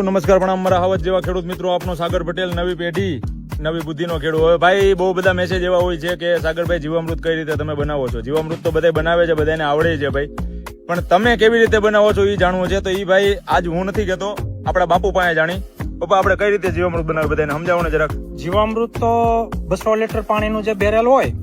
નમસ્કાર પ્રણામ મારા હવજ જેવા ખેડૂત મિત્રો, આપનો સાગર પટેલ, નવી પેઢી નવી બુદ્ધિનો ખેડૂત. હવે ભાઈ બહુ બધા મેસેજ એવા હોય છે કે સાગરભાઈ જીવામૃત કઈ રીતે તમે બનાવો છો. જીવામૃત તો બધા બનાવે છે, બધાને આવડે છે ભાઈ, પણ તમે કેવી રીતે બનાવો છો એ જાણવું છે. તો એ ભાઈ આજ હું નથી કહેતો, આપણા બાપુ પાસે જાણી. પપ્પા, આપણે કઈ રીતે જીવામૃત બનાવે બધાને સમજાવો ને જરાક. જીવામૃત તો 200 લીટર પાણીનું જે બેરેલ હોય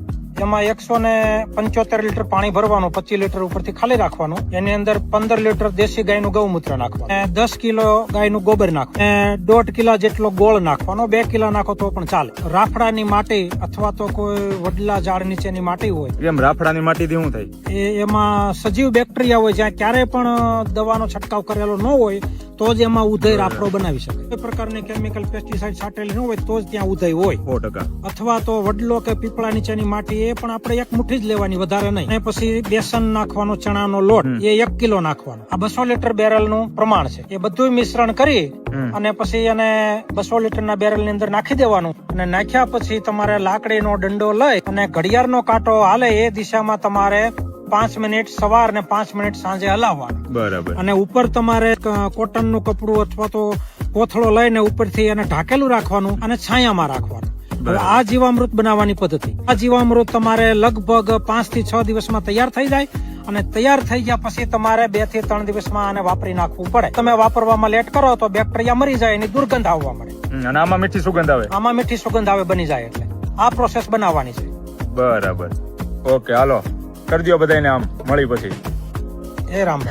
એમાં 175 લીટર પાણી ભરવાનું, 25 લીટર ઉપરથી ખાલી રાખવાનું. એની અંદર 15 લીટર દેશી ગાયનું ગૌમૂત્ર નાખવાનું, 10 કિલો ગાયનું ગોબર નાખવાનું, 1.5 કિલા જેટલો ગોળ નાખવાનો. 2 કિલા નાખો તો પણ ચાલે. રાફડાની માટી અથવા તો કોઈ વડલા ઝાડ નીચેની માટી હોય, એમ રાફડાની માટીથી શું થાય? એમાં સજીવ બેક્ટેરિયા હોય, જ્યાં ક્યારેય પણ દવાનો છંટકાવ કરેલો ન હોય તો જ એમાં ઉધઈ રાફડો બનાવી શકે. કોઈ પ્રકારની કેમિકલ પેસ્ટિસાઇડ છાંટેલી ન હોય તો જ ત્યાં ઉધઈ હોય. 100%. અથવા તો વડલો કે પીપળા નીચેની માટી એ પણ આપણે 1 મુઠ્ઠી જ લેવાની, વધારે નહીં. અને પછી બેસન નાખવાનો, ચણાનો લોટ એ 1 કિલો નાખવાનો. આ 200 લીટર બેરલ નું પ્રમાણ છે. એ બધું મિશ્રણ કરી અને પછી એને 200 લીટરના બેરલ ની અંદર નાખી દેવાનું. અને નાખ્યા પછી તમારે લાકડીનો ડંડો લઈ અને ઘડિયાળનો કાંટો હાલે એ દિશામાં તમારે 5 મિનિટ સવાર ને 5 મિનિટ સાંજે હલાવવાનું. બરાબર. અને ઉપર તમારે કોટન નું કપડું અથવા તો કોથળો લઈને ઉપરથી એને ઢાંકેલું રાખવાનું અને છાયામાં રાખવાનું. હવે આ જીવામૃત બનાવવાની પદ્ધતિ. આ જીવામૃત તમારે લગભગ 5 થી 6 દિવસમાં તૈયાર થઈ જાય. અને તૈયાર થઈ ગયા પછી તમારે 2 થી 3 દિવસમાં આને વાપરી નાખવું પડે. તમે વાપરવામાં લેટ કરો તો બેક્ટેરિયા મરી જાય, એની દુર્ગંધ આવવા મળે. અને આમાં મીઠી સુગંધ આવે. આમાં મીઠી સુગંધ આવે બની જાય. એટલે આ પ્રોસેસ બનાવવાની છે. બરાબર. ઓકે, હાલો કરી દો બધાને આમ મળી પછી. એ રામ.